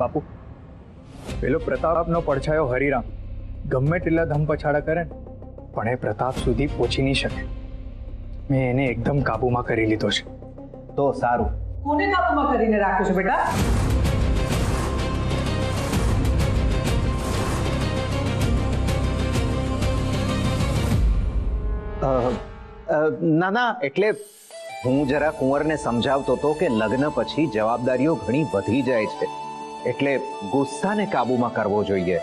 બાપુ, પેલો પ્રતાપનો પડછાયો હરિરામ ગમે તેટલા ધમ પછાડા કરે પણ એ પ્રતાપ સુધી પહોંચી નહીં શકે. મેં એને એકદમ કાબુમાં કરી લીધો છે. તો સારું. કોને કાબુમાં કરીને રાખ્યો છે બેટા? ના ના, એટલે હું જરા કુંવરને સમજાવતો હતો કે લગ્ન પછી જવાબદારીઓ ઘણી વધી જાય છે, એટલે ગુસ્સાને કાબુમાં કરવો જોઈએ.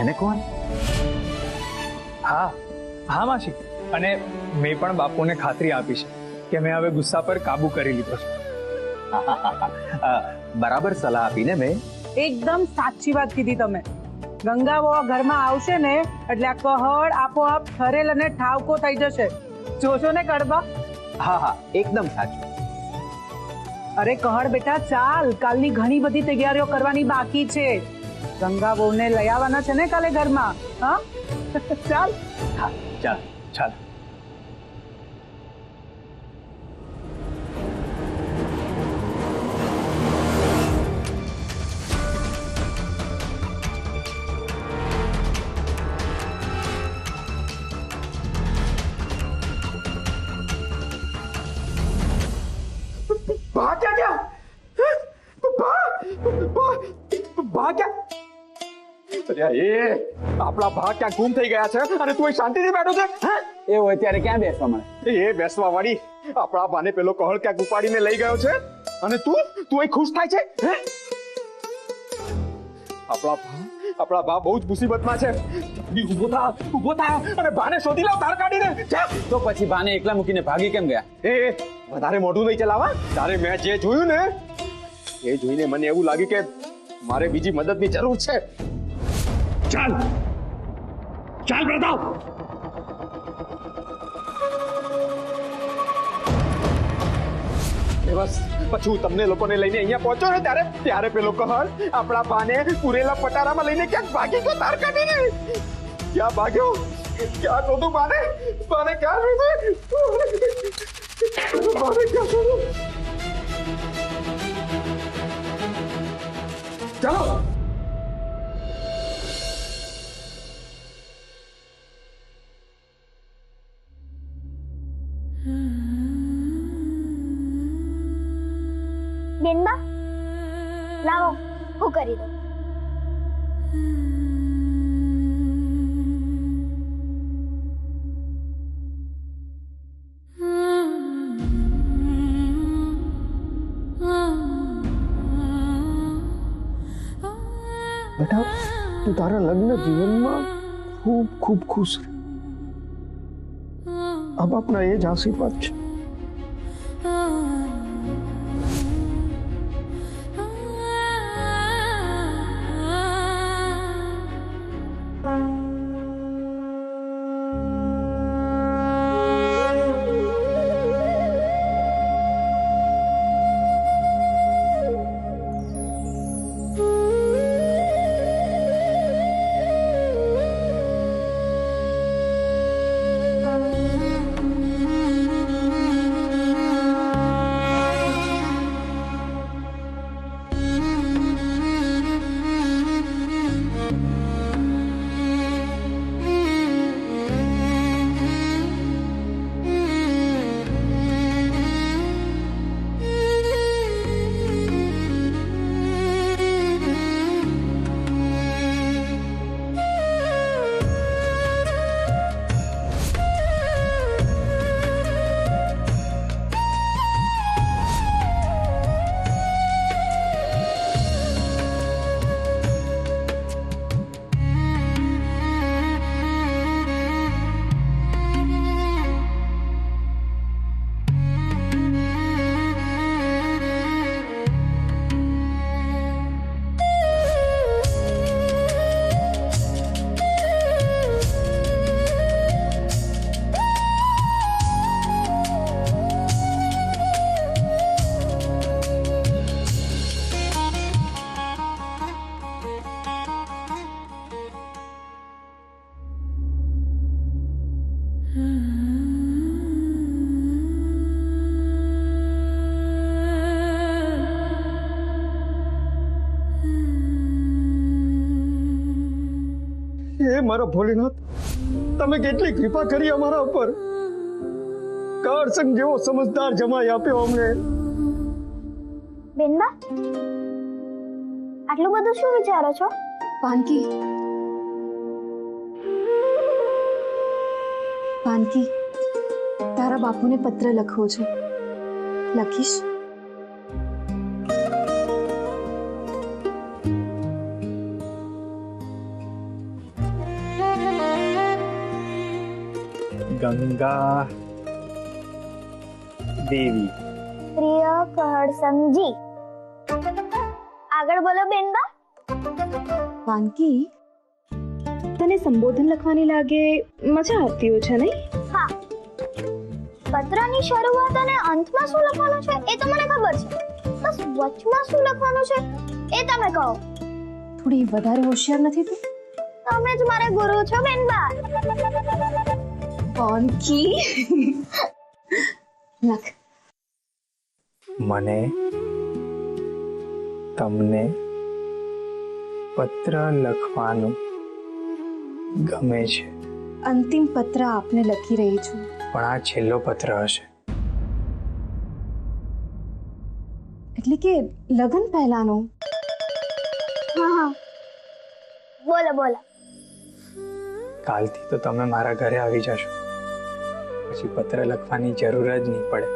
એને કોણ? હા હા માસી, અને મેં પણ બાપુને ખાતરી આપી છે કે મેં હવે ગુસ્સા પર કાબુ કરી લીધો છે. બરાબર સલાહ આપીને મેં. એકદમ સાચી વાત કીધી તમે. ગંગાવો ઘરમાં આવશે ને એટલે આ કહળ આપોઆપ ઠરેલ અને ઠાવકો થઈ જશે. જોશો ને કડબા? હા હા, એકદમ સાચું. અરે કહળ બેટા, ચાલ, કાલની ઘણી બધી તૈયારીઓ કરવાની બાકી છે. ગંગાવોને લઈ આવવાના છે ને કાલે ઘરમાં. હા ચાલ. હા ચાલ ચાલ. આપણા ભા ક્યાં ગુમ થઈ ગયા છે અને તું શાંતિથી બેઠો છે? એ હોય ત્યારે ક્યાં બેસવા મળે? એ બેસવા વાળી આપણા ભાને પેલો કહળ ક્યાં ઉપાડીને લઈ ગયો છે અને તું અહીં ખુશ થાય છે? આપણા ભા બહુ જ મુસીબતમાં છે. ઉભો થા અને ભાને શોધી લાવ ધાર કાઢીને. તો પછી ભાને એકલા મૂકીને ભાગી કેમ ગયા? એ વધારે મોઢું નહીં ચલાવા. તારે મેં જે જોયું ને એ જોઈને મને એવું લાગ્યું કે મારે બીજી મદદની જરૂર છે. ચાલ ચાલ પ્રતાપ. બસ પછી હું તમને લોકોને લઈને અહીંયા પહોંચો ને ત્યારે પેલો કહળ આપણા બાને પૂરેલા પટારામાં લઈને ક્યાંક ભાગી ગયો તાર કાઢીને. ક્યાં ભાગ્યો? ક્યાં શોધું બાને ક્યાં શોધું? બાને ક્યાં શોધું? ચાલો. બેનબા, લાવો હું કરી દઉં. બેટા, તું તારા લગ્ન જીવનમાં ખૂબ ખૂબ ખુશ રહે. આ બાપના એ જ આશીર્વાદ છે. મારા ભોલેનાથ, તમે કેટલી કૃપા કરી અમારા ઉપર. કાળસંગ જેવો સમજદાર જમાઈ આપ્યો અમને. બેનબા, આટલું બધું શું વિચારો છો? પાનકી, પાનકી, તારા બાપુને પત્ર લખવો છે. લખીશ? ગંગા દેવી. પ્રિય કહળસંગજી. આગળ બોલો બેનબા. પાનકી, તને સંબોધન લખવાની લાગે મજા આવતી હોય છે નહીં? હા, પત્રની શરૂઆત અને અંતમાં શું લખવાનું છે એ તો મને ખબર છે, બસ વચમાં શું લખવાનું છે એ તમે કહો. થોડી વધારે હોશિયાર નથી તું? તમે જ મારા ગુરુ છો બેનબા. પાનકી, લખ. મને તમને પત્ર લખવાનું ગમે છે, અંતિમ પત્ર આપને લખી રહી છું. પણ આ છેલ્લો પત્ર હશે. એટલે કે લગ્ન પહેલાનો. હા હા, બોલો બોલો. કાલથી તો તમે મારા ઘરે આવી જશો, પછી પત્ર લખવાની જરૂર જ નહીં પડે.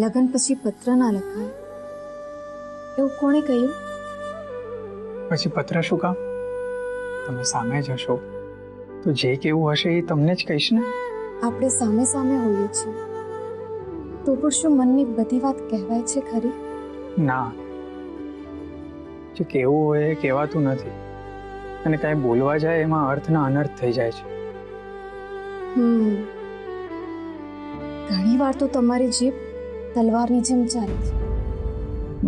લગ્ન પછી પત્ર ના લખાય એવું કોણે કહ્યું? પછી પત્ર શું કામ? તમે સામે જશો તો જે કેવું હશે એ તમને જ કહીશ ને. આપણે સામે સામે હોઈએ છીએ તો પણ શું મનની બધી વાત કહેવાય છે ખરી? ના, જે કેવું હોય એ કહેવાતું નથી, અને કાંઈ બોલવા જાય એમાં અર્થના અનર્થ થઈ જાય છે. ઘણી વાર તો તમારી જીભ તલવારની જેમ ચાલે છે.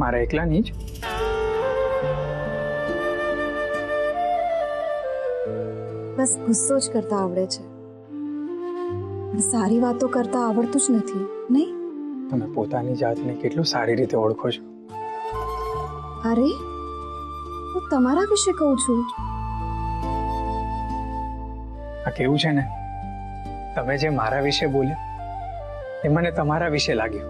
મારા એકલાની જ? બસ ગુસ્સો જ કરતા આવડે છે, પણ સારી વાતો કરતા આવડતું જ નથી, નહીં? તમે પોતાની જાતને કેટલું સારી રીતે ઓળખો છો. અરે, હું તમારા વિશે કહું છું. આ કેવું છે ને, તમે જે મારા વિશે બોલ્યા એ મને તમારા વિશે લાગ્યું.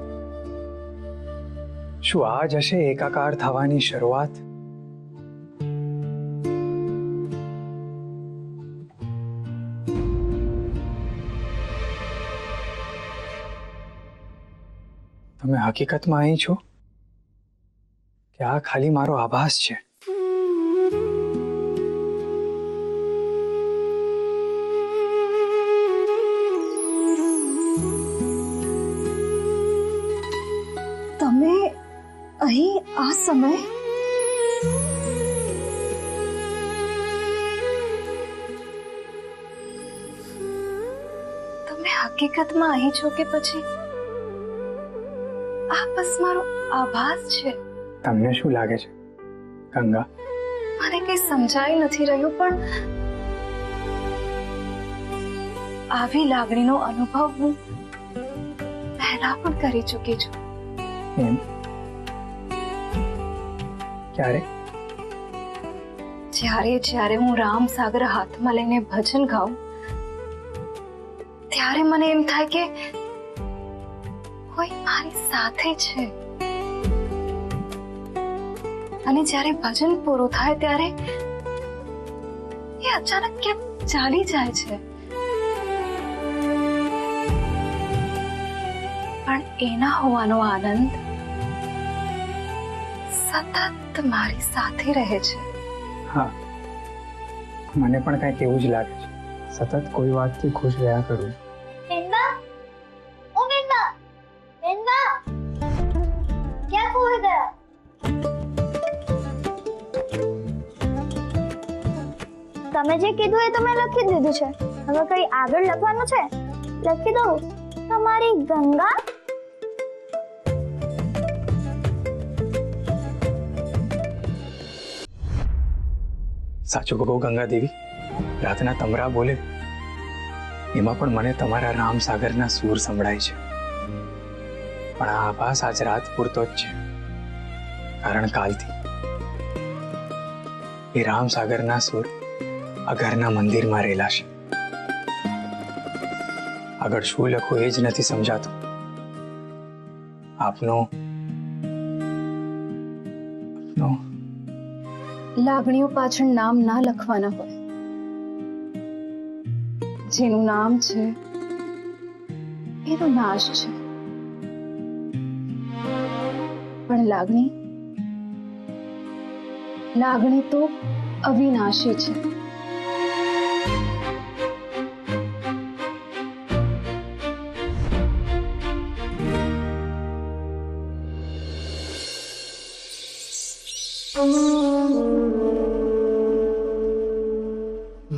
શું આ જ હશે એકાકાર થવાની શરૂઆત? તમે હકીકતમાં અહીં છો કે આ ખાલી મારો આભાસ છે? તમે અહીં આ સમય? તમે હકીકતમાં અહીં છો કે પછી આ બસ મારો આભાસ છે? તમને શું લાગે છે ગંગા? મને કઈ સમજાઈ નથી રહ્યું, પણ આવી લાગણીનો અનુભવ હું પહેલા પણ કરી ચૂકી છું. એમ? ક્યારે? જ્યારે હું રામ સાગર હાથમાં લઈને ભજન ગાઉં ત્યારે મને એમ થાય કે કોઈ મારી સાથે છે, અને જ્યારે ભજન પૂરું થાય ત્યારે એ અચાનક કેમ ચાલી જાય છે, પણ એના હોવાનો આનંદ સતત મારી સાથે રહે છે. હા, મને પણ કંઈક એવું જ લાગે છે. સતત કોઈ વાતથી ખુશ રહ્યા કરું. बेनबा, ओ बेनबा, बेनबा, क्या खो है गया? તમે જે કીધું એ તો મેં લખી જ દીધું છે. હવે કઈ આગળ લખવાનું છે? લખી દઉં. તમારી ગંગા. સાચું કહો ગંગા દેવી, રાતના તમરા બોલે એમાં પણ મને તમારા રામ સાગરના સૂર સંભળાય છે. પણ આ આભાસ આજ રાત પૂરતો જ છે, કારણ કાલથી એ રામ સાગરના સૂર આ ઘરના મંદિરમાં રહેલા છે. આગળ શું લખું એ જ નથી સમજાતું. આપનો લાગણીઓ પાછળ નામ ના લખવાના હોય. જેનું નામ છે એનો નાશ છે, પણ લાગણી તો અવિનાશી છે.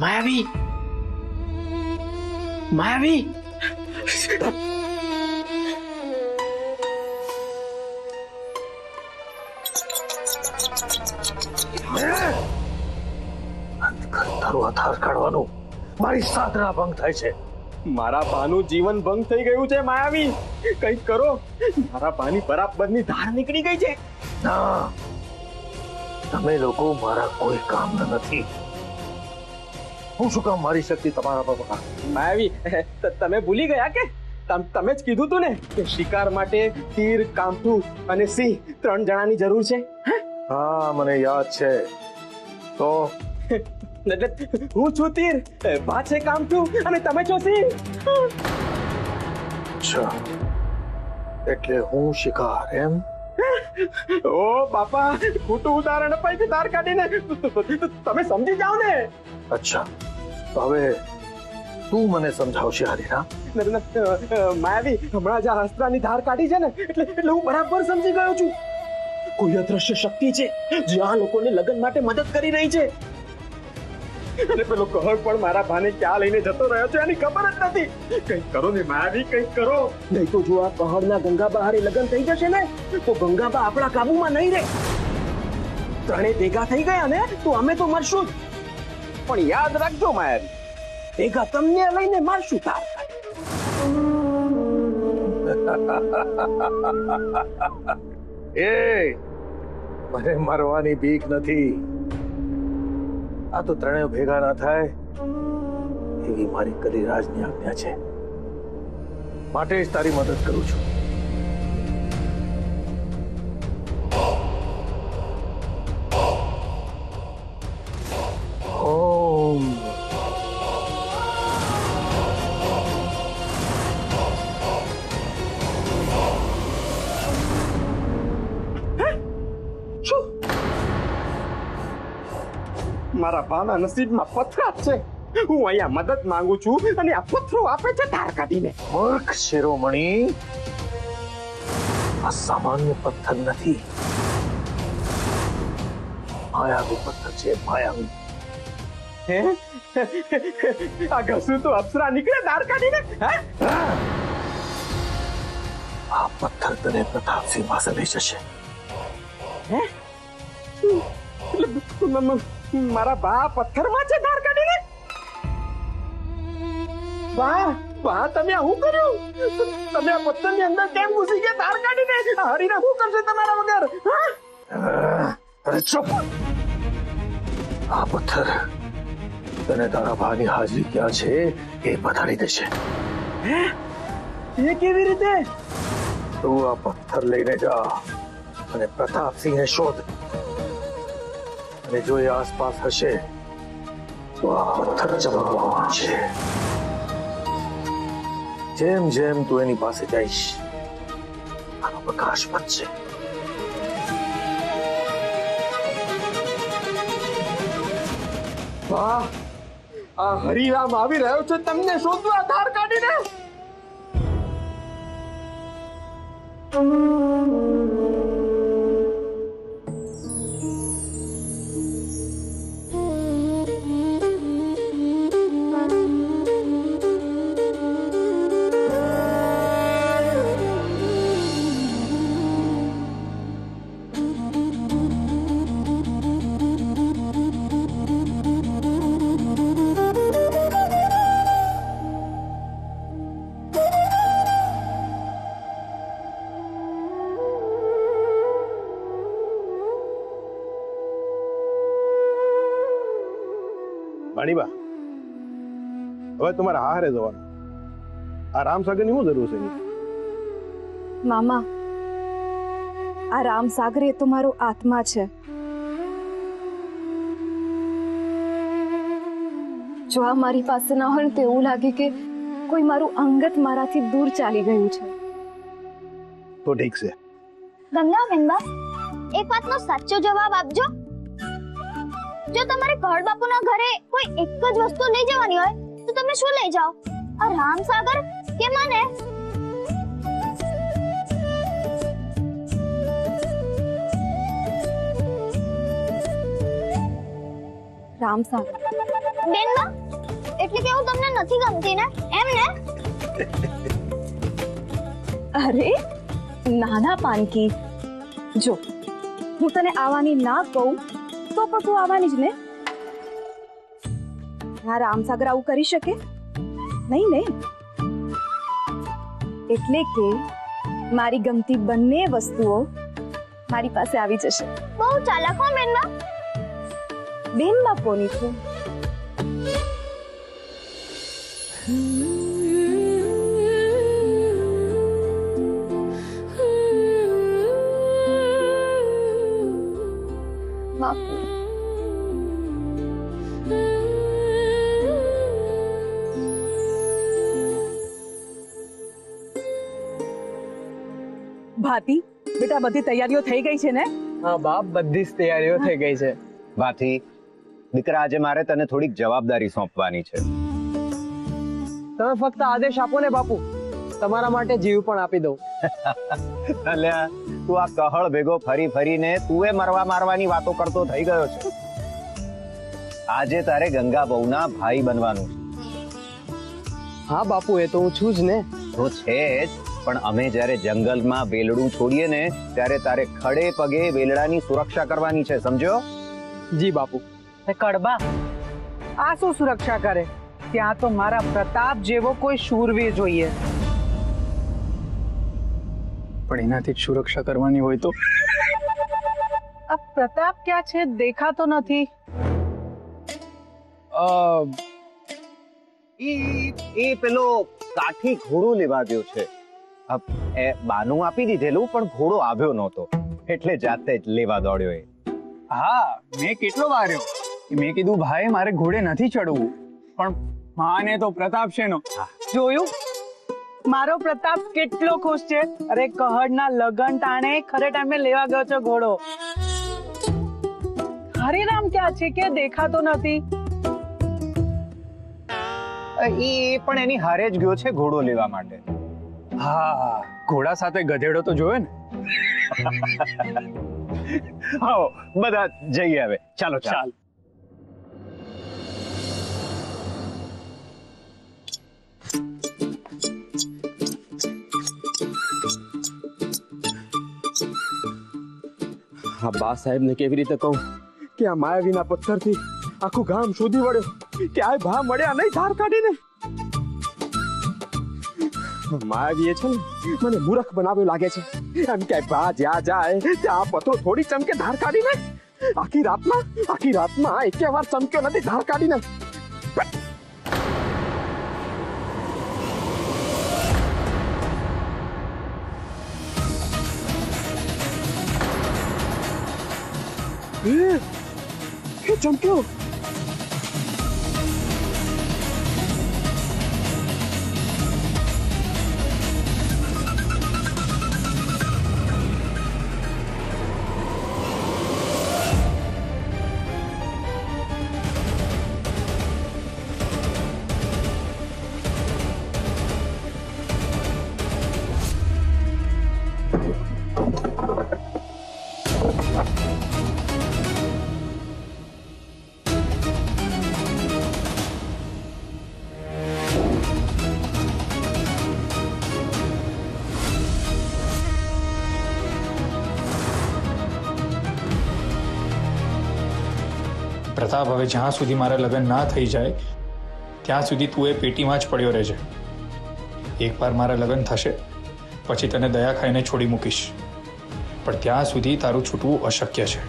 માયાવી, માયાવી, તારું આધાર કાઢવાનું મારી સાધના ભંગ થાય છે. મારા બાનું જીવન ભંગ થઈ ગયું છે. માયાવી, કંઈક કરો. મારા બાની બરાબરની ધાર નીકળી ગઈ છે. ના, તમે લોકો મારા કોઈ કામના નથી. હું શું કામ મારી શક્તિ તમારા પર પકડ? માયાવી, તમે ભૂલી ગયા કે તમે જ કીધું તું ને કે શિકાર માટે તીર, કામઠું અને સિંહ 3 જણાની જરૂર છે. હા, મને યાદ છે. તો એટલે હું છું તીર, બા છે કામઠું અને તમે છો સિંહ. અચ્છા, એટલે હું શિકાર એમ? ઓ બાપા, ખોટું ઉદાહરણ અપાય છે ધાર કાઢીને. તમે સમજી જાઓ ને. અચ્છા, તો હવે તું મને સમજાવશે હરિરામ. માયાવી, હમણાં જ આ અસ્ત્રાની ધાર કાઢી છે ને, એટલે હું બરાબર સમજી ગયો છું. કોઈ અદ્રશ્ય શક્તિ છે જે આ લોકોને લગ્ન માટે મદદ કરી રહી છે. અને પેલો કહર પણ મારા ભાને ક્યાં લઈને જતો રહ્યો છે એની ખબર જ નથી. કંઈક કરો ને માયાવી, કંઈક કરો. નહીં તો જો આ પહાડના ગંગાબા હારે લગ્ન થઈ જશે ને તો ગંગાબા આપણા કાબુમાં નહીં રહે. ત્રણેય ભેગા થઈ ગયા ને તો અમે તો મરશું જ. પણ યાદ રાખજો માયાવી, ભેગા તમને લઈને મારશું તાર. એ મને મરવાની બીક નથી. આ તો ત્રણેય ભેગા ના થાય એવી મારી કલિરાજની આજ્ઞા છે. માટે જ તારી મદદ કરું છું. ઓમ મારા બાના નસીબમાં પથરા છે. હું અહીંયા મદદ માંગુ છું અને આ પથરો આપે છે ધાર કાઢીને. મૂર્ખ શિરોમણી, આ સામાન્ય પથ્થર નથી, માયાવી પથ્થર છે. માયાવી. હે? આ ઘસું તો અપ્સરા નીકળે ધાર કાઢીને. આ પથ્થર તને પ્રતાપસિંહ પાસે લઈ જશે. મારા બા પથ્થરમાં છે ધાર કાઢીને. બા, બા, તમે આ શું કર્યું? તમે આ પથ્થરની અંદર કેમ ઘૂસી ગયા ધાર કાઢીને? હરીને શું કરશે તમારા વગર? અરે ચૂપ! આ પથ્થર તને તારા ભાની હાજરી ક્યાં છે એ બતાડી દેશે. એ કેવી રીતે? તું આ પથ્થર લઈને જા અને પ્રતાપસિંહને શોધ. અને જો એ આસપાસ હશે તો આ પથ્થર ચમકવા છે. જેમ જેમ તું એની પાસે જઈશ આનો પ્રકાશ વધશે. વાહ, આ હરિરામ આવી રહ્યો છે તમને શોધવા ધાર કાઢીને. રાણીબા, હવે તમારે હારે જવાનું. આ રામસાગરની શું જરૂર છે એની? મામા, આ રામસાગર એ તો મારો આત્મા છે. જો આ મારી પાસે ના હોય ને તો એવું લાગે કે કોઈ મારું અંગત મારાથી દૂર ચાલી ગયું છે. તો ઠીક છે. ગંગાબેનબા, એક વાતનો સાચો જવાબ આપજો. જો તમારે કહળ બાપુના ઘરે કોઈ એક જ વસ્તુ લઈ જવાની હોય તો તમે શું લઈ જાઓ? આ રામસાગર કે મને? રામસાગર. બેનબા, એટલે કે હું તમને નથી ગમતી ને, એમ ને? અરે નાના પાનકી, જો હું તને આવવાની ના કહું તો પણ તું આવવાની જ ને. આ રામસાગર આવું કરી શકે નહીં ને? એટલે કે મારી ગમતી બંને વસ્તુઓ મારી પાસે આવી જશે. બહુ ચાલાક હો બેનબા. બેનમાં કોની છું? બાપુ, ભાતી, બેટા બધી તૈયારીઓ થઈ ગઈ છે ને? હા બાપ, બધી જ તૈયારીઓ થઈ ગઈ છે. ભાથી, દીકરા, આજે મારે તને થોડીક જવાબદારી સોંપવાની છે. તમે ફક્ત આદેશ આપો ને બાપુ, તમારા માટે જીવ પણ આપી દઉં. અલ્યા, તું આ કહળ ભેગો ફરી ફરીને તું એ મરવા મારવાની વાતો કરતો થઈ ગયો છે. આજે તારે ગંગા બહુના ભાઈ બનવાનું છે. હા બાપુ, એ તો હું છું જ ને. તો છે જ, પણ અમે જ્યારે જંગલમાં બેલડું છોડીએ ને ત્યારે તારે ખડે પગે બેલડાની સુરક્ષા કરવાની છે, સમજ્યો? જી બાપુ. કડબા, આ શું સુરક્ષા કરે? ત્યાં તો મારા પ્રતાપ જેવો કોઈ શૂરવીર જોઈએ. પણ એનાથી જ સુરક્ષા કરવાની હોય તો? આ પ્રતાપ ક્યાં છે? દેખાતો નથી. એ પેલો કાઠી ઘોડો લેવા ગયો છે. એ બાનું આપી દીધેલું, પણ ઘોડો આવ્યો નહોતો એટલે જાતે જ લેવા દોડ્યો. એ હા, મેં કેટલો વાર્યો. મેં કીધું ભાઈ મારે ઘોડે નથી ચડવું, પણ માને તો પ્રતાપ છે નો. જોયું? મારો પ્રતાપ કેટલો ખુશ છે. અરે કહળના લગન ટાણે ખરે ટાઈમે લેવા ગયો છે ઘોડો. હરિરામ ક્યાં છે કે દેખાતો નથી? એ પણ એની હારે જ ગયો છે ઘોડો લેવા માટે. હા, ઘોડા સાથે ગધેડો તો જોયો ને. આવો બધા જઈએ હવે. ચાલો ચાલ. આ બા સાહેબ ને કેવી રીતે કહું કે આ માયાવીના પથ્થરથી આખું ગામ શોધી વળ્યો કે આ ભા મળ્યા નહીં ધાર કાઢીને. માયાવીએ છે ને મને મૂર્ખ બનાવ્યો લાગે છે. એમ કે ભા જ્યાં જાય ત્યાં પથ્થરો થોડી ચમકે ધાર કાઢીને. આખી રાતમાં એકે વાર ચમક્યો નથી ધાર કાઢીને. ચમક્યો. પ્રતાપ, હવે જ્યાં સુધી મારા લગ્ન ના થઈ જાય ત્યાં સુધી તું એ પેટીમાં જ પડ્યો રહેજે. એકવાર મારા લગ્ન થશે પછી તને દયા ખાઈને છોડી મૂકીશ, પણ ત્યાં સુધી તારું છૂટવું અશક્ય છે.